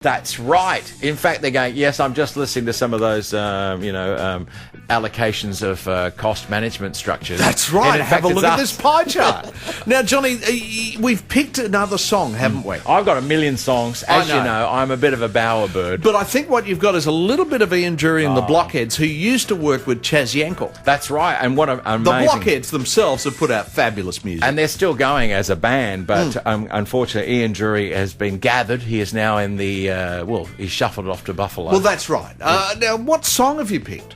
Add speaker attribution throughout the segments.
Speaker 1: That's right. In fact, they're going, yes, I'm just listening to some of those, allocations of cost management structures.
Speaker 2: That's right.
Speaker 1: And
Speaker 2: Have a look at this pie chart. Now, Johnny, we've picked another song, haven't we?
Speaker 1: I've got a million songs. As you know, I'm a bit of a bowerbird.
Speaker 2: But I think what you've got is a little bit of Ian Dury and the Blockheads, who used to work with Chaz Yankel.
Speaker 1: That's right. And what an amazing...
Speaker 2: The Blockheads themselves have put out fabulous music.
Speaker 1: And they're still going as a band, but unfortunately, Ian Dury has been gathered. He is now in the... he's shuffled off to Buffalo.
Speaker 2: Well, that's right. Now, what song have you picked?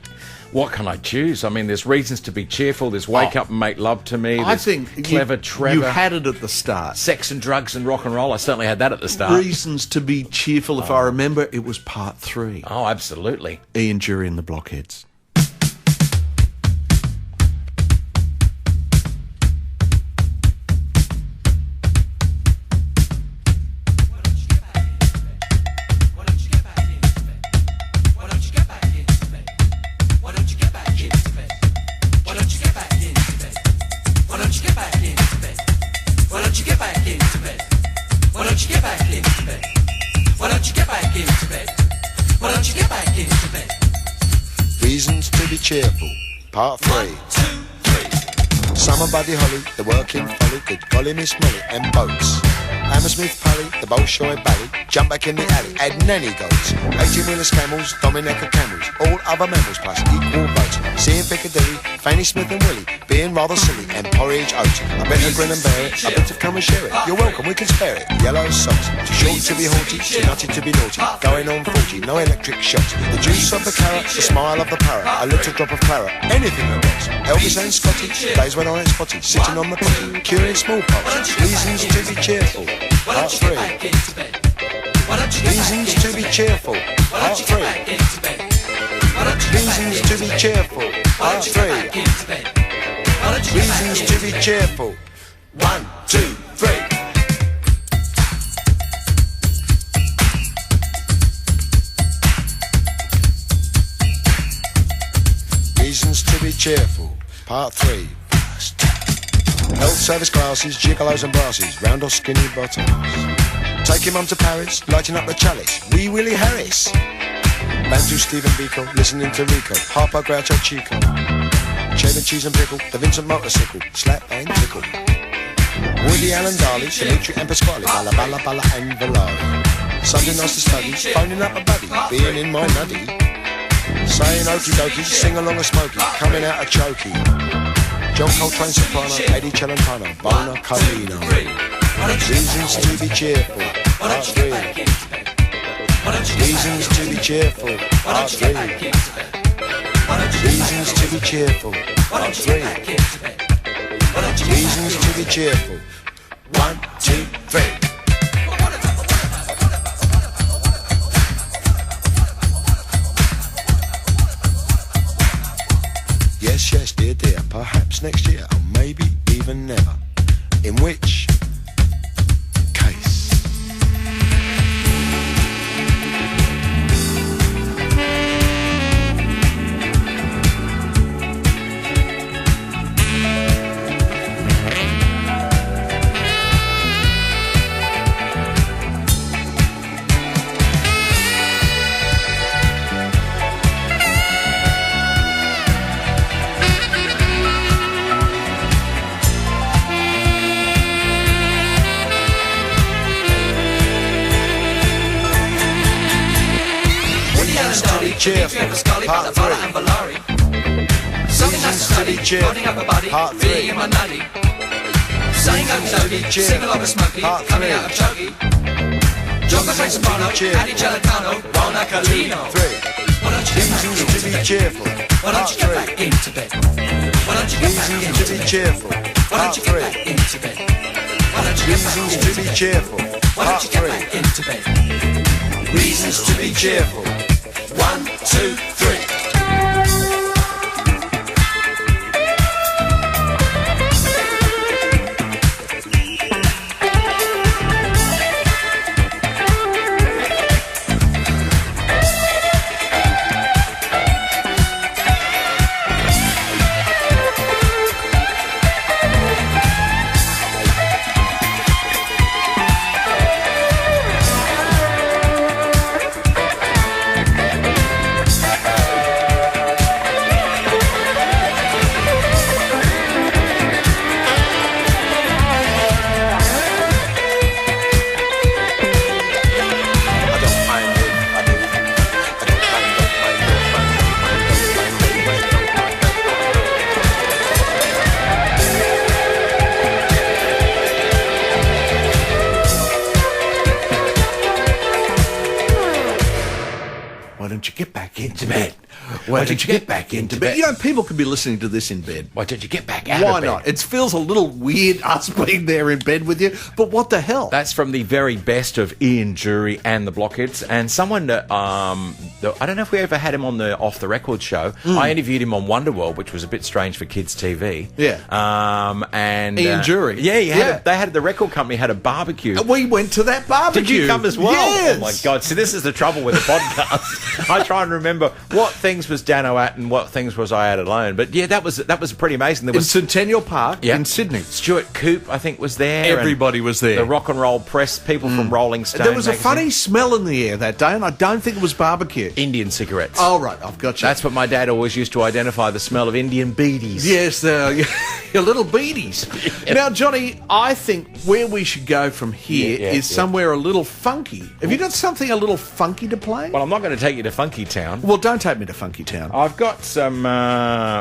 Speaker 1: What can I choose? I mean, there's Reasons to Be Cheerful, there's Wake Up and Make Love to Me,
Speaker 2: I
Speaker 1: there's
Speaker 2: think
Speaker 1: Clever Trevor.
Speaker 2: You had it at the start.
Speaker 1: Sex and Drugs and Rock and Roll, I certainly had that at the start.
Speaker 2: Reasons to Be Cheerful, if I remember, it was part 3.
Speaker 1: Oh, absolutely.
Speaker 2: Ian Dury and the Blockheads.
Speaker 3: Reasons to be cheerful, part 3. 1, 2, 3. Summer Buddy Holly, the working folly, good golly Miss Molly, and boats. Hammersmith Pally, the Bolshoi Bally, jump back in the alley, add nanny goats. 18-wheelers, camels, Dominica camels, all other mammals plus equal votes. Seeing Piccadilly, Fanny Smith and Willie, being rather silly, and porridge oats. I better grin and bear it, I better come and share it. You're welcome, we can spare it. Yellow socks, too short to be haughty, too nutty to be naughty. Going on 40, no electric shocks. The juice of the carrot, the smile of the parrot, a little drop of claret, anything that works. Elvis and Scotty, days when I ain't spotty, sitting on the potty, curing smallpox. Reasons to be cheerful, part 3. Reasons to be cheerful, part 3. Reasons to be cheerful, part 3. Reasons to be cheerful, 1, 2, 3. Reasons to be cheerful, part 3. Health service classes, gigolos and brasses, round or skinny bottoms. Taking mum to Paris, lighting up the chalice, Wee Willie Harris. Bantu Stephen Biko, listening to Rico, Harpo Groucho Chico. Cheddar cheese and pickle, the Vincent motorcycle, slap and tickle. Woody Allen Darley, Dimitri and Pasquale, Balla Balla Balla and Valari. Sunday nights to study, phoning up a buddy, being in my nutty. Saying okie dokie, sing along a smoky, coming out a chokey. John Coltrane soprano, Eddie Celentano, Bona Carlino. Reasons to be cheerful, part 3. Reasons to be cheerful, part 3. Reasons to be cheerful, part 3. Reasons to be cheerful, 1, 2, 3. Yes, yes, dear, dear, perhaps next year, or maybe even never. In which case... Cheerful, part 3. Reasons to be cheerful, part 3. Reasons to be cheerful, part 3. Reasons to be cheerful, 3. Reasons to be cheerful, part 3. Reasons to be cheerful, part 3. Reasons to be cheerful, part 3. Reasons to be cheerful, 1, 2, 3.
Speaker 2: Why don't you get back into bed? Why don't you get back into bed? You know, people could be listening to this in bed.
Speaker 1: Why don't you get back out
Speaker 2: Why
Speaker 1: of bed?
Speaker 2: not? It feels a little weird us being there in bed with you, but what the hell?
Speaker 1: That's from the very best of Ian Jury and the Blockheads, and someone that I don't know if we ever had him on the Off the Record show. I interviewed him on Wonderworld, which was a bit strange for kids TV.
Speaker 2: Yeah.
Speaker 1: And
Speaker 2: Ian Jury.
Speaker 1: Yeah, they had the record company had a barbecue.
Speaker 2: We went to that barbecue.
Speaker 1: Did you come as well?
Speaker 2: Yes.
Speaker 1: Oh my God! See, this is the trouble with the podcast. I try and remember what things was Dano at and what things was I at alone. But yeah, that was pretty amazing. There
Speaker 2: In
Speaker 1: was
Speaker 2: Centennial Park
Speaker 1: Yeah.
Speaker 2: in Sydney.
Speaker 1: Stuart Coupe, I think, was there.
Speaker 2: Everybody was there.
Speaker 1: The rock and roll press, people from Rolling Stone.
Speaker 2: There was a
Speaker 1: magazine.
Speaker 2: funny smell in the air that day, and I don't think it was barbecue.
Speaker 1: Indian cigarettes.
Speaker 2: Oh, right, I've got you.
Speaker 1: That's what my dad always used to identify the smell of Indian beedies.
Speaker 2: Yes, your little beaties. Now, Johnny, I think where we should go from here is somewhere a little funky. Have you got something a little funky to play?
Speaker 1: Well, I'm not going to take you to Funky Town.
Speaker 2: Well, don't take me to Funky Town.
Speaker 1: I've got some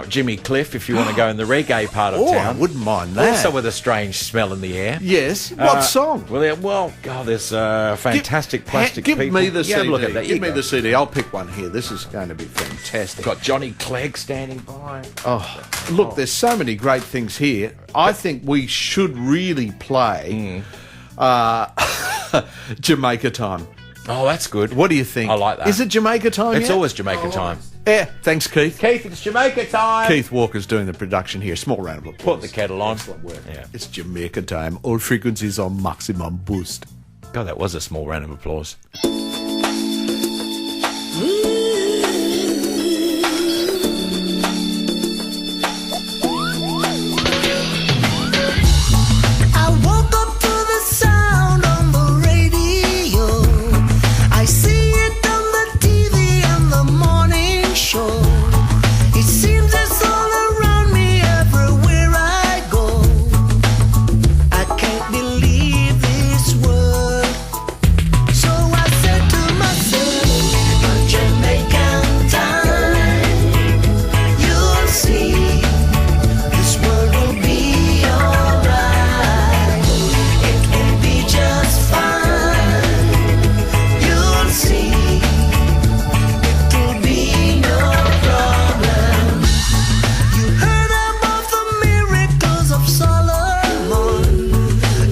Speaker 1: Jimmy Cliff if you want to go in the reggae part of town.
Speaker 2: I wouldn't mind that.
Speaker 1: Also with a strange smell in the air.
Speaker 2: Yes. What song?
Speaker 1: Well, God, there's fantastic plastic
Speaker 2: Give
Speaker 1: people.
Speaker 2: me the
Speaker 1: Yeah,
Speaker 2: CD.
Speaker 1: look at that.
Speaker 2: Give me the CD. I'll pick one here. This is going to be fantastic.
Speaker 1: Got Johnny Clegg standing by.
Speaker 2: Oh, look, there's so many great things here. I think we should really play Jamaica Time.
Speaker 1: Oh, that's good.
Speaker 2: What do you think?
Speaker 1: I like that.
Speaker 2: Is it Jamaica Time
Speaker 1: It's
Speaker 2: yet?
Speaker 1: always Jamaica time.
Speaker 2: Yeah, thanks, Keith.
Speaker 1: Keith, it's Jamaica time.
Speaker 2: Keith Walker's doing the production here. Small round of applause.
Speaker 1: Put the kettle on.
Speaker 2: Excellent work.
Speaker 1: Yeah.
Speaker 2: It's Jamaica Time. All frequencies on maximum boost.
Speaker 1: God, that was a small round of applause.
Speaker 4: I woke up to the sound on the radio. I see it on the TV and the morning show. It seems it's all around me everywhere I go. I can't believe this world. So I said to myself, on Jamaican time, you'll see this world will be alright. It will be just fine. You'll see. It will be no problem. You heard about the miracles of Solomon.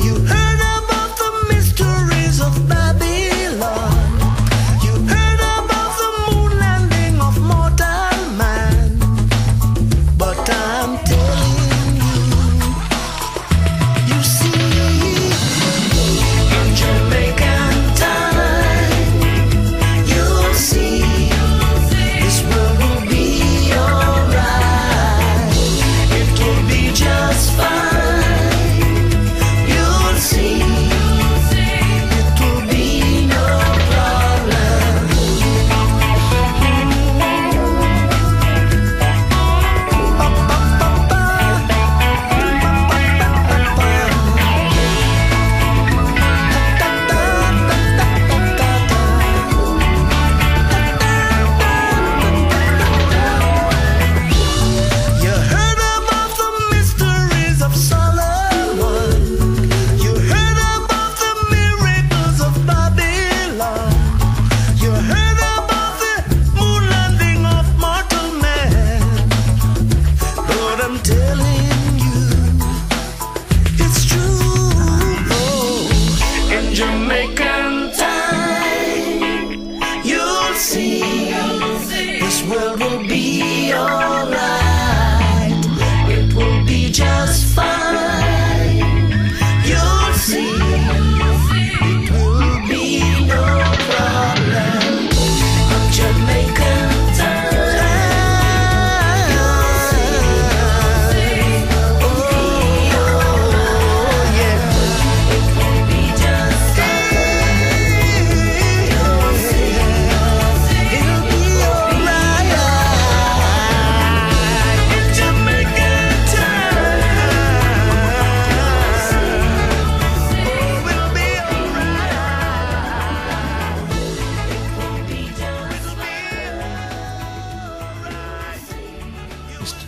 Speaker 4: You heard about the mysteries of Babylon. You heard about the moon landing of mortal man. But I'm telling you see, in Jamaican time, you'll see, this world will be alright. It will be just fine. You'll see, it will be no problem. You heard about the mysteries of Solomon. You heard about the miracles of Babylon. You heard about the moon landing of mortal man. But I'm telling you, it's true. Oh, in Jamaican time, you'll see, this world will be alright. It will be just fine. You'll see, it will be no problem. On Jamaican time, oh yeah, it will be just fine. You'll see, it'll be alright.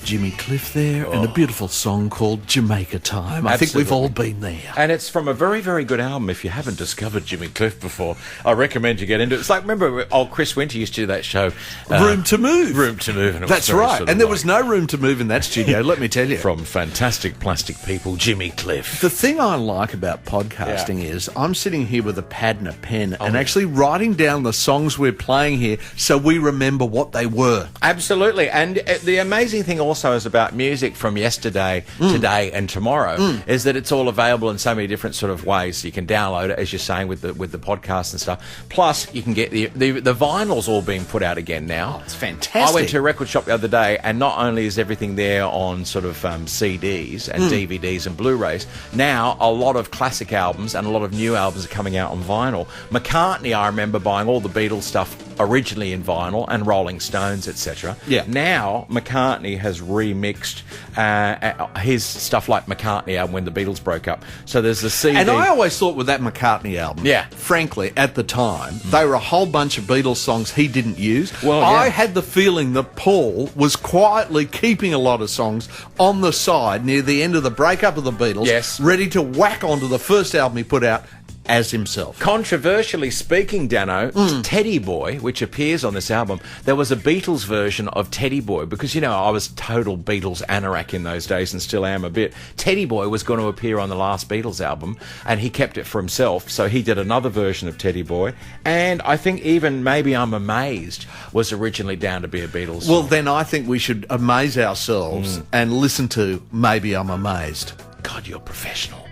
Speaker 2: Jimmy Cliff there and a beautiful song called Jamaica Time. I think we've all been there.
Speaker 1: And it's from a very, very good album. If you haven't discovered Jimmy Cliff before, I recommend you get into it. It's like, remember, old Chris Winter used to do that show,
Speaker 2: Room to Move.
Speaker 1: Room to Move. And it was
Speaker 2: That's
Speaker 1: very
Speaker 2: right.
Speaker 1: sort of
Speaker 2: And there
Speaker 1: like-
Speaker 2: was no room to move in that studio, let me tell you.
Speaker 1: From fantastic plastic people, Jimmy Cliff.
Speaker 2: The thing I like about podcasting is I'm sitting here with a pad and a pen and actually writing down the songs we're playing here so we remember what they were.
Speaker 1: Absolutely. And the amazing thing also is about music from yesterday, today and tomorrow is that it's all available in so many different sort of ways. You can download it, as you're saying, with the podcast and stuff. Plus, you can get the vinyls all being put out again now.
Speaker 2: It's fantastic.
Speaker 1: I went to a record shop the other day, and not only is everything there on sort of CDs and DVDs and Blu-rays, now a lot of classic albums and a lot of new albums are coming out on vinyl. McCartney, I remember buying all the Beatles stuff originally in vinyl, and Rolling Stones, etc.
Speaker 2: Yeah.
Speaker 1: Now McCartney has remixed his stuff like McCartney album when the Beatles broke up. So there's the CD.
Speaker 2: And I always thought with that McCartney album,
Speaker 1: Yeah.
Speaker 2: frankly, at the time, they were a whole bunch of Beatles songs he didn't use.
Speaker 1: Well, yeah.
Speaker 2: I had the feeling that Paul was quietly keeping a lot of songs on the side near the end of the breakup of the Beatles,
Speaker 1: Yes.
Speaker 2: ready to whack onto the first album he put out as himself.
Speaker 1: Controversially speaking, Dano, Teddy Boy, which appears on this album, there was a Beatles version of Teddy Boy, because, you know, I was total Beatles anorak in those days and still am a bit. Teddy Boy was going to appear on the last Beatles album, and he kept it for himself, so he did another version of Teddy Boy, and I think even Maybe I'm Amazed was originally down to be a Beatles song.
Speaker 2: Well, then I think we should amaze ourselves and listen to Maybe I'm Amazed.
Speaker 1: God, you're professional.